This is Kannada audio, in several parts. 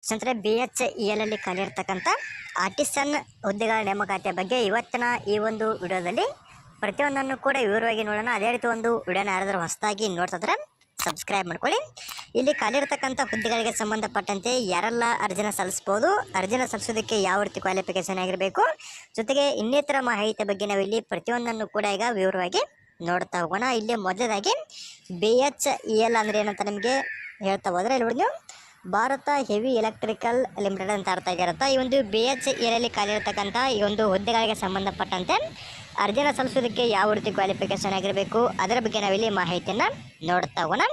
ಸ್ನೇಹಿತರೆ, BHEL ಅಲ್ಲಿ ಖಾಲಿ ಇರ್ತಕ್ಕಂಥ ಆರ್ಟಿಸನ್ ಹುದ್ದೆಗಳ ನೇಮಕಾತಿಯ ಬಗ್ಗೆ ಇವತ್ತಿನ ಈ ಒಂದು ವಿಡಿಯೋದಲ್ಲಿ ಪ್ರತಿಯೊಂದನ್ನು ಕೂಡ ವಿವರವಾಗಿ ನೋಡೋಣ. ಅದೇ ರೀತಿ ಒಂದು ವಿಡಿಯೋನ ಯಾರಾದರೂ ಹೊಸದಾಗಿ ನೋಡ್ತಿದ್ರೆ ಸಬ್ಸ್ಕ್ರೈಬ್ ಮಾಡ್ಕೊಳ್ಳಿ. ಇಲ್ಲಿ ಖಾಲಿ ಇರ್ತಕ್ಕಂಥ ಹುದ್ದೆಗಳಿಗೆ ಸಂಬಂಧಪಟ್ಟಂತೆ ಯಾರೆಲ್ಲ ಅರ್ಜಿನ ಸಲ್ಲಿಸಬಹುದು, ಅರ್ಜಿನ ಸಲ್ಲಿಸೋದಕ್ಕೆ ಯಾವ ರೀತಿ ಕ್ವಾಲಿಫಿಕೇಶನ್ ಆಗಿರಬೇಕು, ಜೊತೆಗೆ ಇನ್ನಿತರ ಮಾಹಿತಿ ಬಗ್ಗೆ ನಾವು ಇಲ್ಲಿ ಪ್ರತಿಯೊಂದನ್ನು ಕೂಡ ಈಗ ವಿವರವಾಗಿ ನೋಡ್ತಾ ಹೋಗೋಣ. ಇಲ್ಲಿ ಮೊದಲದಾಗಿ BHEL ಅಂದ್ರೆ ಏನಂತ ನಿಮಗೆ ಹೇಳ್ತಾ ಹೋದ್ರೆ, ಇಲ್ಲಿ ನೀವು ಭಾರತ ಹೆವಿ ಎಲೆಕ್ಟ್ರಿಕಲ್ ಲಿಮಿಟೆಡ್ ಅಂತ ಅರ್ಥ ಆಗಿರುತ್ತೆ. ಈ ಒಂದು BHEL ಅಲ್ಲಿ ಖಾಲಿ ಇರತಕ್ಕಂಥ ಈ ಒಂದು ಹುದ್ದೆಗಳಿಗೆ ಸಂಬಂಧಪಟ್ಟಂತೆ ಅರ್ಜಿನ ಸಲ್ಲಿಸೋದಕ್ಕೆ ಯಾವ ರೀತಿ ಕ್ವಾಲಿಫಿಕೇಶನ್ ಆಗಿರಬೇಕು ಅದರ ಬಗ್ಗೆ ನಾವಿಲ್ಲಿ ಮಾಹಿತಿಯನ್ನು ನೋಡ್ತಾ ಹೋಗೋಣ.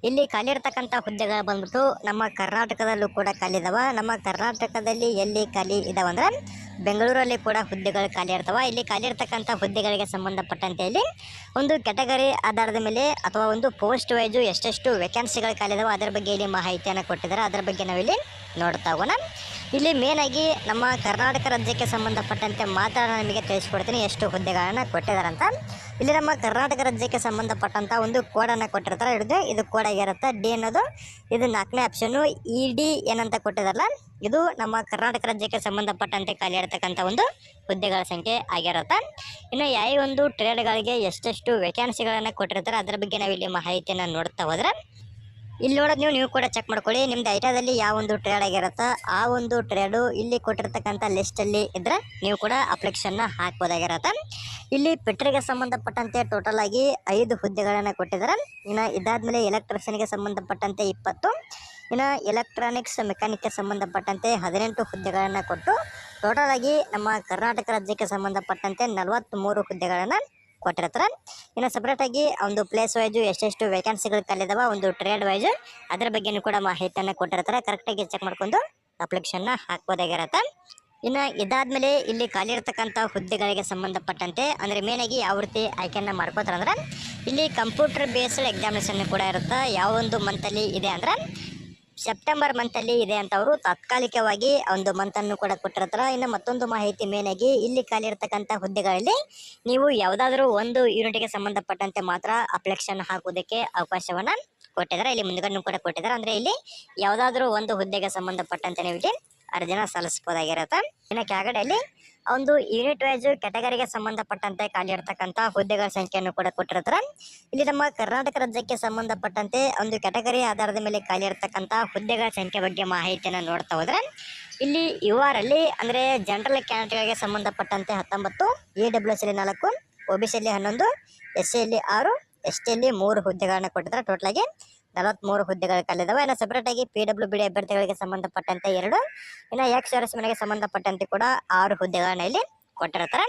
ಇಲ್ಲಿ ಖಾಲಿ ಇರ್ತಕ್ಕಂಥ ಹುದ್ದೆಗಳು ಬಂದ್ಬಿಟ್ಟು ನಮ್ಮ ಕರ್ನಾಟಕದಲ್ಲೂ ಕೂಡ ಖಾಲಿ ಇದಾವ. ನಮ್ಮ ಕರ್ನಾಟಕದಲ್ಲಿ ಎಲ್ಲಿ ಖಾಲಿ ಇದಾವ ಅಂದ್ರೆ ಬೆಂಗಳೂರಲ್ಲಿ ಕೂಡ ಹುದ್ದೆಗಳು ಖಾಲಿ ಇರ್ತಾವ. ಇಲ್ಲಿ ಖಾಲಿ ಇರ್ತಕ್ಕಂಥ ಹುದ್ದೆಗಳಿಗೆ ಸಂಬಂಧಪಟ್ಟಂತೆ ಇಲ್ಲಿ ಒಂದು ಕ್ಯಾಟಗರಿ ಆಧಾರದ ಮೇಲೆ ಅಥವಾ ಒಂದು ಪೋಸ್ಟ್ ವೈಸು ಎಷ್ಟೆಷ್ಟು ವೇಕೆನ್ಸಿಗಳು ಖಾಲಿ ಇದಾವೆ ಅದರ ಬಗ್ಗೆ ಇಲ್ಲಿ ಮಾಹಿತಿಯನ್ನು ಕೊಟ್ಟಿದ್ದಾರೆ. ಅದರ ಬಗ್ಗೆ ನಾವಿಲ್ಲಿ ನೋಡ್ತಾ ಹೋಗೋಣ. ಇಲ್ಲಿ ಮೇನ್ ಆಗಿ ನಮ್ಮ ಕರ್ನಾಟಕ ರಾಜ್ಯಕ್ಕೆ ಸಂಬಂಧಪಟ್ಟಂತೆ ಮಾತ್ರ ನಿಮಗೆ ತಿಳಿಸ್ಕೊಡ್ತೀನಿ ಎಷ್ಟು ಹುದ್ದೆಗಳನ್ನು ಕೊಟ್ಟಿದ್ದಾರೆ ಅಂತ. ಇಲ್ಲಿ ನಮ್ಮ ಕರ್ನಾಟಕ ರಾಜ್ಯಕ್ಕೆ ಸಂಬಂಧಪಟ್ಟಂಥ ಒಂದು ಕೋಡನ್ನು ಕೊಟ್ಟಿರ್ತಾರೆ. ಹಿಡಿದು ಇದು ಕೋಡ್ ಆಗಿರುತ್ತೆ ಡಿ ಅನ್ನೋದು. ಇದು 4ನೇ ಆಪ್ಷನ್ನು. ED ಏನಂತ ಕೊಟ್ಟಿದಾರಲ್ಲ ಇದು ನಮ್ಮ ಕರ್ನಾಟಕ ರಾಜ್ಯಕ್ಕೆ ಸಂಬಂಧಪಟ್ಟಂತೆ ಖಾಲಿ ಇರತಕ್ಕಂಥ ಒಂದು ಹುದ್ದೆಗಳ ಸಂಖ್ಯೆ ಆಗಿರುತ್ತೆ. ಇನ್ನು ಯಾವ ಒಂದು ಟ್ರೇಡ್ಗಳಿಗೆ ಎಷ್ಟೆಷ್ಟು ವೇಕೆನ್ಸಿಗಳನ್ನು ಕೊಟ್ಟಿರ್ತಾರೆ ಅದರ ಬಗ್ಗೆ ನಾವಿಲ್ಲಿ ಮಾಹಿತಿಯನ್ನು ನೋಡ್ತಾ ಹೋದ್ರೆ, ಇಲ್ಲಿ ನೋಡೋದು ನೀವು ಕೂಡ ಚೆಕ್ ಮಾಡ್ಕೊಳ್ಳಿ. ನಿಮ್ದು ಐಟಾದಲ್ಲಿ ಯಾವ ಒಂದು ಟ್ರೇಡ್ ಆಗಿರುತ್ತೋ ಆ ಒಂದು ಟ್ರೇಡು ಇಲ್ಲಿ ಕೊಟ್ಟಿರ್ತಕ್ಕಂಥ ಲಿಸ್ಟಲ್ಲಿ ಇದ್ದರೆ ನೀವು ಕೂಡ ಅಪ್ಲಿಕೇಶನ್ನ ಹಾಕ್ಬೋದಾಗಿರುತ್ತೆ. ಇಲ್ಲಿ ಪೆಟ್ರಿಗೆ ಸಂಬಂಧಪಟ್ಟಂತೆ ಟೋಟಲ್ ಆಗಿ 5 ಹುದ್ದೆಗಳನ್ನು ಕೊಟ್ಟಿದ್ದಾರೆ. ಇನ್ನು ಇದಾದಮೇಲೆ ಎಲೆಕ್ಟ್ರಿಷಿಯನ್ಗೆ ಸಂಬಂಧಪಟ್ಟಂತೆ 20, ಇನ್ನು ಎಲೆಕ್ಟ್ರಾನಿಕ್ಸ್ ಮೆಕ್ಯಾನಿಕ್ಗೆ ಸಂಬಂಧಪಟ್ಟಂತೆ 18 ಹುದ್ದೆಗಳನ್ನು ಕೊಟ್ಟು ಟೋಟಲ್ ಆಗಿ ನಮ್ಮ ಕರ್ನಾಟಕ ರಾಜ್ಯಕ್ಕೆ ಸಂಬಂಧಪಟ್ಟಂತೆ 43 ಹುದ್ದೆಗಳನ್ನು ಕೊಟ್ಟಿರ್ತಾರೆ. ಇನ್ನು ಸಪ್ರೇಟಾಗಿ ಒಂದು ಪ್ಲೇಸ್ ವೈಸು ಎಷ್ಟೆಷ್ಟು ವೇಕೆನ್ಸಿಗಳು ಖಾಲಿದಾವ, ಒಂದು ಟ್ರೇಡ್ ವೈಸು ಅದರ ಬಗ್ಗೆಯೂ ಕೂಡ ಮಾಹಿತಿಯನ್ನು ಕೊಟ್ಟಿರ್ತಾರೆ. ಕರೆಕ್ಟಾಗಿ ಚೆಕ್ ಮಾಡ್ಕೊಂಡು ಅಪ್ಲಿಕೇಶನ್ನ ಹಾಕ್ಬೋದಾಗಿರುತ್ತೆ. ಇನ್ನು ಇದಾದಮೇಲೆ ಇಲ್ಲಿ ಖಾಲಿ ಇರ್ತಕ್ಕಂಥ ಹುದ್ದೆಗಳಿಗೆ ಸಂಬಂಧಪಟ್ಟಂತೆ ಅಂದರೆ ಮೇನಾಗಿ ಯಾವ ರೀತಿ ಆಯ್ಕೆಯನ್ನು ಮಾಡ್ಕೋತಾರೆ ಅಂದ್ರೆ, ಇಲ್ಲಿ ಕಂಪ್ಯೂಟರ್ ಬೇಸ್ಡ್ ಎಕ್ಸಾಮಿನೇಷನ್ ಕೂಡ ಇರುತ್ತೆ. ಯಾವ ಒಂದು ಮಂತಲ್ಲಿ ಇದೆ ಅಂದ್ರೆ ಸೆಪ್ಟೆಂಬರ್ ಮಂತಲ್ಲಿ ಇದೆ ಅಂತ ಅವರು ತಾತ್ಕಾಲಿಕವಾಗಿ ಒಂದು ಮಂತನ್ನು ಕೂಡ ಕೊಟ್ಟಿರ್ತಾರೆ. ಇನ್ನು ಮತ್ತೊಂದು ಮಾಹಿತಿ ಮೇನಾಗಿ ಇಲ್ಲಿ ಖಾಲಿ ಇರ್ತಕ್ಕಂಥ ಹುದ್ದೆಗಳಲ್ಲಿ ನೀವು ಯಾವುದಾದ್ರೂ ಒಂದು ಯೂನಿಟ್ಗೆ ಸಂಬಂಧಪಟ್ಟಂತೆ ಮಾತ್ರ ಅಪ್ಲಿಕೇಶನ್ ಹಾಕೋದಕ್ಕೆ ಅವಕಾಶವನ್ನು ಕೊಟ್ಟಿದ್ದಾರೆ. ಇಲ್ಲಿ ಮುಂದ್ಗಡೆ ಕೂಡ ಕೊಟ್ಟಿದ್ದಾರೆ. ಅಂದರೆ ಇಲ್ಲಿ ಯಾವುದಾದ್ರೂ ಒಂದು ಹುದ್ದೆಗೆ ಸಂಬಂಧಪಟ್ಟಂತೆ ನೀವು ಇಲ್ಲಿ ಅರ್ಜಿನ ಸಲ್ಲಿಸಬಹುದಾಗಿರುತ್ತೆ. ಇನ್ನು ಕೆಳಗಡೆಯಲ್ಲಿ ಒಂದು ಯೂನಿಟ್ ವೈಸ್ ಕ್ಯಾಟಗರಿಗೆ ಸಂಬಂಧಪಟ್ಟಂತೆ ಖಾಲಿ ಇರ್ತಕ್ಕಂಥ ಹುದ್ದೆಗಳ ಸಂಖ್ಯೆಯನ್ನು ಕೂಡ ಕೊಟ್ಟಿರ್ತಾರೆ. ಇಲ್ಲಿ ನಮ್ಮ ಕರ್ನಾಟಕ ರಾಜ್ಯಕ್ಕೆ ಸಂಬಂಧಪಟ್ಟಂತೆ ಒಂದು ಕ್ಯಾಟಗರಿ ಆಧಾರದ ಮೇಲೆ ಖಾಲಿ ಇರ್ತಕ್ಕಂಥ ಹುದ್ದೆಗಳ ಸಂಖ್ಯೆ ಬಗ್ಗೆ ಮಾಹಿತಿಯನ್ನು ನೋಡ್ತಾ ಹೋದ್ರೆ, ಇಲ್ಲಿ URಲ್ಲಿ ಅಂದರೆ ಜನರಲ್ ಕ್ಯಾಂಡಿಡೇಟ್ಗಳಿಗೆ ಸಂಬಂಧಪಟ್ಟಂತೆ 19, EWS ಅಲ್ಲಿ 4, OBC ಅಲ್ಲಿ 11, SC ಅಲ್ಲಿ 6, ST ಅಲ್ಲಿ 3 ಹುದ್ದೆಗಳನ್ನು ಕೊಟ್ಟಿದ್ದಾರೆ. ಟೋಟಲಾಗಿ 43 ಹುದ್ದೆಗಳು ಖಾಲಿದಾವೆ. ಇನ್ನು ಸಪ್ರೇಟಾಗಿ PWBD ಅಭ್ಯರ್ಥಿಗಳಿಗೆ ಸಂಬಂಧಪಟ್ಟಂತೆ 2, ಇನ್ನು XRS ಮನೆಗೆ ಸಂಬಂಧಪಟ್ಟಂತೆ ಕೂಡ 6 ಹುದ್ದೆಗಳನ್ನ ಇಲ್ಲಿ ಕೊಟ್ಟಿರ್ತಾರೆ.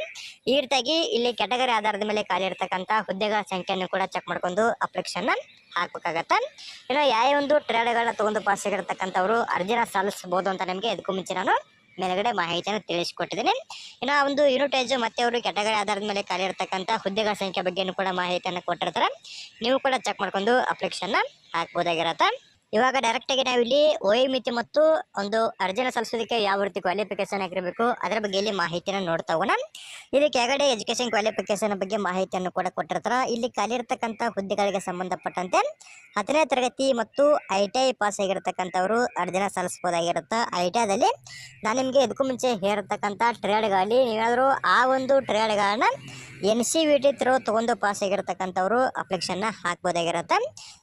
ಈ ರೀತಿಯಾಗಿ ಇಲ್ಲಿ ಕ್ಯಾಟಗರಿ ಆಧಾರದ ಮೇಲೆ ಖಾಲಿ ಇರ್ತಕ್ಕಂಥ ಹುದ್ದೆಗಳ ಸಂಖ್ಯೆಯನ್ನು ಕೂಡ ಚೆಕ್ ಮಾಡ್ಕೊಂಡು ಅಪ್ಲಿಕೇಶನ್ನ ಹಾಕಬೇಕಾಗತ್ತೆ. ಇನ್ನು ಯಾವ ಒಂದು ಟ್ರೇಡ್ಗಳನ್ನ ತೊಗೊಂಡು ಪಾಸ್ ಆಗಿರ್ತಕ್ಕಂಥವ್ರು ಅರ್ಜಿನ ಸಲ್ಲಿಸಬಹುದು ಅಂತ ನಿಮಗೆ ಇದಕ್ಕೂ ಮುಂಚೆ ನಾನು ಮೇಲ್ಗಡೆ ಮಾಹಿತಿಯನ್ನು ತಿಳಿಸಿಕೊಟ್ಟಿದ್ದೀನಿ. ಇನ್ನು ಒಂದು ಯೂನಿಟ್ ವೈಸ್ ಮತ್ತೆ ಅವರು ಕ್ಯಾಟಗರಿ ಆಧಾರದ ಮೇಲೆ ಖಾಲಿ ಇರ್ತಕ್ಕಂಥ ಹುದ್ದೆಗಳ ಸಂಖ್ಯೆ ಬಗ್ಗೆಯೂ ಕೂಡ ಮಾಹಿತಿಯನ್ನು ಕೊಟ್ಟಿರ್ತಾರೆ. ನೀವು ಕೂಡ ಚೆಕ್ ಮಾಡ್ಕೊಂಡು ಅಪ್ಲಿಕೇಶನ್ನ ಹಾಕ್ಬೋದಾಗಿರುತ್ತೆ. ಇವಾಗ ಡೈರೆಕ್ಟಾಗಿ ನಾವು ಇಲ್ಲಿ ವಯೋಮಿತಿ ಮತ್ತು ಒಂದು ಅರ್ಜಿನ ಸಲ್ಲಿಸೋದಕ್ಕೆ ಯಾವ ರೀತಿ ಕ್ವಾಲಿಫಿಕೇಶನ್ ಆಗಿರಬೇಕು ಅದರ ಬಗ್ಗೆ ಇಲ್ಲಿ ಮಾಹಿತಿಯನ್ನು ನೋಡ್ತಾ ಹೋಗೋಣ. ಇಲ್ಲಿ ಕೆಳಗಡೆ ಎಜುಕೇಷನ್ ಕ್ವಾಲಿಫಿಕೇಶನ್ ಬಗ್ಗೆ ಮಾಹಿತಿಯನ್ನು ಕೂಡ ಕೊಟ್ಟಿರ್ತಾರೆ. ಇಲ್ಲಿ ಖಾಲಿ ಇರ್ತಕ್ಕಂಥ ಹುದ್ದೆಗಳಿಗೆ ಸಂಬಂಧಪಟ್ಟಂತೆ 10ನೇ ತರಗತಿ ಮತ್ತು ITI ಪಾಸ್ ಆಗಿರ್ತಕ್ಕಂಥವ್ರು ಅರ್ಜಿನ ಸಲ್ಲಿಸಬಹುದಾಗಿರುತ್ತೆ. ITIದಲ್ಲಿ ನಾನು ನಿಮಗೆ ಇದಕ್ಕೂ ಮುಂಚೆ ಹೇಳಿರ್ತಕ್ಕಂಥ ಟ್ರೇಡ್ಗಳಲ್ಲಿ ನೀವೇನಾದರೂ ಆ ಒಂದು ಟ್ರೇಡ್ಗಳನ್ನ NCVT ಥ್ರೂ ತೊಗೊಂಡು ಪಾಸ್ ಆಗಿರ್ತಕ್ಕಂಥವ್ರು ಅಪ್ಲಿಕೇಶನ್ನ ಹಾಕ್ಬೋದಾಗಿರುತ್ತೆ.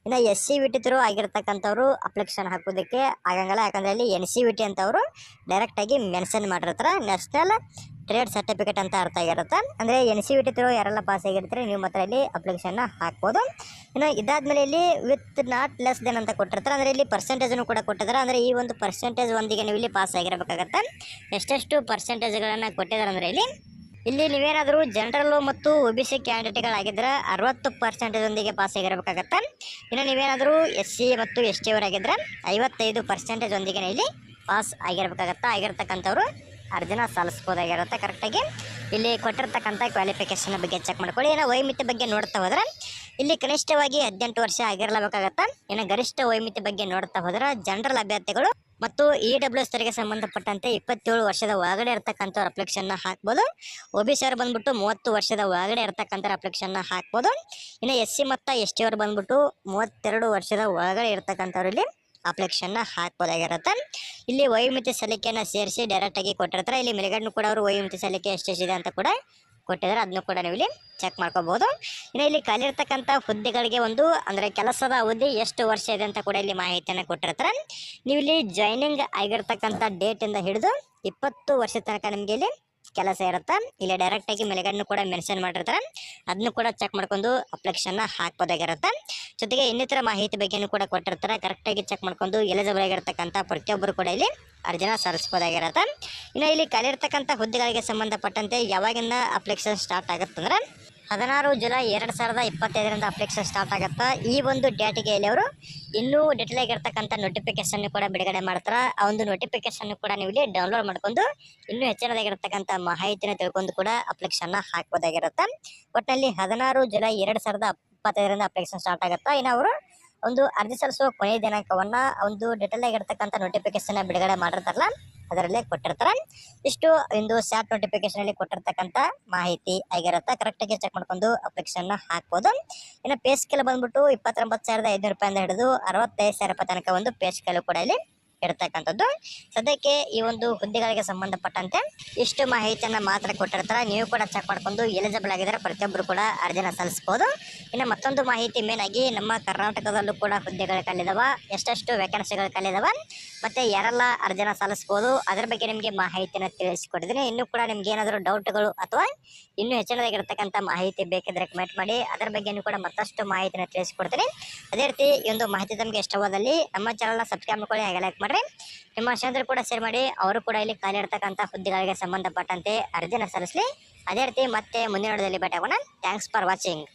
ಇನ್ನು SCVT ಥ್ರೂ ಆಗಿರ್ತಕ್ಕಂಥವ್ರು ಅಪ್ಲಿಕೇಶನ್ ಹಾಕೋದಕ್ಕೆ ಆಗಂಗಿಲ್ಲ. ಯಾಕಂದರೆ ಇಲ್ಲಿ NCVT ಅಂತವರು ಡೈರೆಕ್ಟಾಗಿ ಮೆನ್ಷನ್ ಮಾಡಿರ್ತಾರೆ. ನ್ಯಾಷನಲ್ ಟ್ರೇಡ್ ಸರ್ಟಿಫಿಕೇಟ್ ಅಂತ ಅರ್ಥ ಆಗಿರುತ್ತೆ. ಅಂದರೆ NCVT ಥ್ರೂ ಯಾರೆಲ್ಲ ಪಾಸ್ ಆಗಿರ್ತಾರೆ ನೀವು ಮಾತ್ರ ಇಲ್ಲಿ ಅಪ್ಲಿಕೇಶನ್ನ ಹಾಕ್ಬೋದು. ಇನ್ನು ಇದಾದಮೇಲೆ ಇಲ್ಲಿ ವಿತ್ ನಾಟ್ ಲೆಸ್ ದೆನ್ ಅಂತ ಕೊಟ್ಟಿರ್ತಾರೆ. ಅಂದರೆ ಇಲ್ಲಿ ಪರ್ಸೆಂಟೇಜನ್ನು ಕೂಡ ಕೊಟ್ಟಿದ್ದಾರೆ. ಅಂದರೆ ಈ ಒಂದು ಪರ್ಸೆಂಟೇಜ್ ಒಂದಿಗೆ ನೀವು ಇಲ್ಲಿ ಪಾಸ್ ಆಗಿರಬೇಕಾಗತ್ತೆ. ಎಷ್ಟೆಷ್ಟು ಪರ್ಸೆಂಟೇಜ್ಗಳನ್ನು ಕೊಟ್ಟಿದ್ದಾರೆ ಅಂದರೆ ಇಲ್ಲಿ ನೀವೇನಾದರೂ ಜನರಲ್ಲು ಮತ್ತು OBC ಕ್ಯಾಂಡಿಡೇಟ್ಗಳಾಗಿದ್ದರೆ 60% ಒಂದಿಗೆ ಪಾಸ್ ಆಗಿರಬೇಕಾಗತ್ತೆ. ಇನ್ನು ನೀವೇನಾದರೂ SC ಮತ್ತು ST ಅವರಾಗಿದ್ದರೆ 55% ಒಂದಿಗೆ ಇಲ್ಲಿ ಪಾಸ್ ಆಗಿರ್ತಕ್ಕಂಥವ್ರು ಅರ್ಜಿನ ಸಲ್ಲಿಸ್ಬೋದಾಗಿರುತ್ತೆ. ಕರೆಕ್ಟಾಗಿ ಇಲ್ಲಿ ಕೊಟ್ಟಿರ್ತಕ್ಕಂಥ ಕ್ವಾಲಿಫಿಕೇಷನ್ ಬಗ್ಗೆ ಚೆಕ್ ಮಾಡ್ಕೊಳ್ಳಿ. ಇನ್ನು ವಯೋಮಿತಿ ಬಗ್ಗೆ ನೋಡ್ತಾ ಹೋದ್ರೆ ಇಲ್ಲಿ ಕನಿಷ್ಠವಾಗಿ 18 ವರ್ಷ ಆಗಿರಲೇಬೇಕಾಗತ್ತೆ. ಇನ್ನು ಗರಿಷ್ಠ ವಯೋಮಿತಿ ಬಗ್ಗೆ ನೋಡ್ತಾ ಹೋದ್ರೆ ಜನರಲ್ ಅಭ್ಯರ್ಥಿಗಳು ಮತ್ತು EWS ಅವರಿಗೆ ಸಂಬಂಧಪಟ್ಟಂತೆ 27 ವರ್ಷದ ಒಳಗಡೆ ಇರ್ತಕ್ಕಂಥವ್ರ ಅಪ್ಲಿಕೇಶನ್ನ ಹಾಕ್ಬೋದು. OBC ಅವರು ಬಂದ್ಬಿಟ್ಟು 30 ವರ್ಷದ ಒಳಗಡೆ ಇರ್ತಕ್ಕಂಥ ಅಪ್ಲಿಕೇಶನ್ನ ಹಾಕ್ಬೋದು. ಇನ್ನು SC ಮತ್ತು ST ಅವರು ಬಂದ್ಬಿಟ್ಟು 32 ವರ್ಷದ ಒಳಗಡೆ ಇರ್ತಕ್ಕಂಥವ್ರು ಇಲ್ಲಿ ಅಪ್ಲಿಕೇಶನ್ನ ಹಾಕ್ಬೋದಾಗಿರುತ್ತೆ. ಇಲ್ಲಿ ವಯೋಮಿತಿ ಸಲ್ಲಿಕೆಯನ್ನು ಸೇರಿಸಿ ಡೈರೆಕ್ಟಾಗಿ ಕೊಟ್ಟಿರ್ತಾರೆ. ಇಲ್ಲಿ ಮೇಲ್ಗಡೆ ಕೂಡ ಅವರು ವಯೋಮಿತಿ ಸಲ್ಲಿಕೆ ಎಷ್ಟೆಷ್ಟಿದೆ ಅಂತ ಕೂಡ ಕೊಟ್ಟಿದ್ದಾರೆ, ಅದನ್ನು ಕೂಡ ನೀವು ಇಲ್ಲಿ ಚೆಕ್ ಮಾಡ್ಕೋಬಹುದು. ಇನ್ನು ಇಲ್ಲಿ ಖಾಲಿ ಇರ್ತಕ್ಕಂಥ ಹುದ್ದೆಗಳಿಗೆ ಒಂದು ಅಂದರೆ ಕೆಲಸದ ಅವಧಿ ಎಷ್ಟು ವರ್ಷ ಇದೆ ಅಂತ ಕೂಡ ಇಲ್ಲಿ ಮಾಹಿತಿಯನ್ನು ಕೊಟ್ಟಿರ್ತಾರೆ. ನೀವು ಇಲ್ಲಿ ಜಾಯ್ನಿಂಗ್ ಆಗಿರ್ತಕ್ಕಂಥ ಡೇಟಿಂದ ಹಿಡಿದು 20 ವರ್ಷದ ತನಕ ನಿಮಗೆ ಇಲ್ಲಿ ಕೆಲಸ ಇರುತ್ತೆ. ಇಲ್ಲಿ ಡೈರೆಕ್ಟಾಗಿ ಮೇಲ್ಗಡೆ ಕೂಡ ಮೆನ್ಷನ್ ಮಾಡಿರ್ತಾರೆ, ಅದನ್ನು ಕೂಡ ಚೆಕ್ ಮಾಡ್ಕೊಂಡು ಅಪ್ಲಿಕೇಶನ್ನ ಹಾಕ್ಬೋದಾಗಿರುತ್ತೆ. ಜೊತೆಗೆ ಇನ್ನಿತರ ಮಾಹಿತಿ ಬಗ್ಗೆನೂ ಕೂಡ ಕೊಟ್ಟಿರ್ತಾರೆ, ಕರೆಕ್ಟಾಗಿ ಚೆಕ್ ಮಾಡ್ಕೊಂಡು ಎಲಿಜಿಬಲ್ ಆಗಿರ್ತಕ್ಕಂಥ ಪ್ರತಿಯೊಬ್ಬರು ಕೂಡ ಇಲ್ಲಿ ಅರ್ಜಿನ ಸಲ್ಲಿಸ್ಬೋದಾಗಿರುತ್ತೆ. ಇನ್ನು ಇಲ್ಲಿ ಖಾಲಿ ಇರ್ತಕ್ಕಂಥ ಹುದ್ದೆಗಳಿಗೆ ಸಂಬಂಧಪಟ್ಟಂತೆ ಯಾವಾಗಿಂದ ಅಪ್ಲಿಕೇಶನ್ ಸ್ಟಾರ್ಟ್ ಆಗುತ್ತಂದ್ರೆ 16 ಜುಲೈ 2025 ಅಪ್ಲಿಕೇಶನ್ ಸ್ಟಾರ್ಟ್ ಆಗುತ್ತೆ. ಈ ಒಂದು ಡೇಟಿಗೆ ಇಲ್ಲಿ ಅವರು ಇನ್ನೂ ಡಿಟೇಲ್ ಆಗಿರ್ತಕ್ಕಂಥ ನೋಟಿಫಿಕೇಶನ್ ಕೂಡ ಬಿಡುಗಡೆ ಮಾಡ್ತಾರೆ. ಆ ಒಂದು ನೋಟಿಫಿಕೇಶನ್ ಕೂಡ ನೀವು ಇಲ್ಲಿ ಡೌನ್ಲೋಡ್ ಮಾಡ್ಕೊಂಡು ಇನ್ನೂ ಹೆಚ್ಚಿನದಾಗಿರ್ತಕ್ಕಂಥ ಮಾಹಿತಿನ ತಿಳ್ಕೊಂಡು ಕೂಡ ಅಪ್ಲಿಕೇಶನ್ನ ಹಾಕ್ಬೋದಾಗಿರುತ್ತೆ. ಒಟ್ಟಿನಲ್ಲಿ 16 ಜುಲೈ 2025 ಅಪ್ಲಿಕೇಶನ್ ಸ್ಟಾರ್ಟ್ ಆಗುತ್ತೆ. ಇನ್ನು ಅವರು ಒಂದು ಅರ್ಜಿ ಸಲ್ಲಿಸುವ ಕೊನೆಯ ದಿನಾಂಕವನ್ನ ಒಂದು ಡಿಟೇಲ್ ಆಗಿರ್ತಕ್ಕಂಥ ನೋಟಿಫಿಕೇಶನ್ ಬಿಡುಗಡೆ ಮಾಡಿರ್ತಾರಲ್ಲ ಅದರಲ್ಲೇ ಕೊಟ್ಟಿರ್ತಾರೆ. ಇಷ್ಟು ಒಂದು ಸ್ಯಾಟ್ ನೋಟಿಫಿಕೇಶನ್ ಅಲ್ಲಿ ಕೊಟ್ಟಿರ್ತಕ್ಕಂಥ ಮಾಹಿತಿ ಆಗಿರುತ್ತೆ. ಕರೆಕ್ಟಾಗಿ ಚೆಕ್ ಮಾಡ್ಕೊಂಡು ಅಪ್ಲಿಕೇಶನ್ ಹಾಕ್ಬೋದು. ಇನ್ನು ಪೇ ಸ್ಕೇಲ್ ಬಂದ್ಬಿಟ್ಟು 29,500 ರೂಪಾಯಿಂದ ಹಿಡಿದು 65,000 ರೂಪಾಯಿ ತನಕ ಒಂದು ಪೇ ಸ್ಕೇಲ್ ಕೂಡ ಇಲ್ಲಿ ಇರ್ತಕ್ಕಂಥದ್ದು. ಸದ್ಯಕ್ಕೆ ಈ ಒಂದು ಹುದ್ದೆಗಳಿಗೆ ಸಂಬಂಧಪಟ್ಟಂತೆ ಇಷ್ಟು ಮಾಹಿತಿಯನ್ನು ಮಾತ್ರ ಕೊಟ್ಟಿರ್ತಾರೆ. ನೀವು ಕೂಡ ಚೆಕ್ ಮಾಡ್ಕೊಂಡು ಎಲಿಜಿಬಲ್ ಆಗಿದ್ದಾರೆ ಪ್ರತಿಯೊಬ್ಬರು ಕೂಡ ಅರ್ಜಿನ ಸಲ್ಲಿಸ್ಬೋದು. ಇನ್ನು ಮತ್ತೊಂದು ಮಾಹಿತಿ ಮೇನ್ ಆಗಿ ನಮ್ಮ ಕರ್ನಾಟಕದಲ್ಲೂ ಕೂಡ ಹುದ್ದೆಗಳು ಖಾಲಿದಾವ, ಎಷ್ಟೆಷ್ಟು ವೇಕೆನ್ಸಿಗಳು ಖಾಲಿದಾವ ಮತ್ತು ಯಾರೆಲ್ಲ ಅರ್ಜಿನ ಸಲ್ಲಿಸ್ಬೋದು ಅದರ ಬಗ್ಗೆ ನಿಮಗೆ ಮಾಹಿತಿನ ತಿಳಿಸಿಕೊಟ್ಟಿದ್ದೀನಿ. ಇನ್ನೂ ಕೂಡ ನಿಮ್ಗೆ ಏನಾದರೂ ಡೌಟ್ಗಳು ಅಥವಾ ಇನ್ನೂ ಹೆಚ್ಚಿನದಾಗಿರ್ತಕ್ಕಂಥ ಮಾಹಿತಿ ಬೇಕಿದ್ರೆ ಕಮೆಂಟ್ ಮಾಡಿ, ಅದರ ಬಗ್ಗೆನೂ ಕೂಡ ಮತ್ತಷ್ಟು ಮಾಹಿತಿನ ತಿಳಿಸಿಕೊಡ್ತೀನಿ. ಅದೇ ರೀತಿ ಈ ಒಂದು ಮಾಹಿತಿ ತಮಗೆ ಇಷ್ಟವಾದಲ್ಲಿ ನಮ್ಮ ಚಾನಲ್ನ ಸಬ್ಸ್ಕ್ರೈಬ್ ಮಾಡ್ಕೊಳ್ಳಿ, ಹಾಗೆ ಲೈಕ್ ಮಾಡಿರಿ. ನಿಮ್ಮ ಸ್ನೇಹಿತರು ಕೂಡ ಶೇರ್ ಮಾಡಿ, ಅವರು ಕೂಡ ಇಲ್ಲಿ ಖಾಲಿ ಇರ್ತಕ್ಕಂಥ ಹುದ್ದೆಗಳಿಗೆ ಸಂಬಂಧಪಟ್ಟಂತೆ ಅರ್ಜಿನ ಸಲ್ಲಿಸಲಿ. ಅದೇ ರೀತಿ ಮತ್ತೆ ಮುಂದಿನ ವಿಡಿಯೋದಲ್ಲಿ ಭೇಟಿ ಆಗೋಣ. Thanks for watching.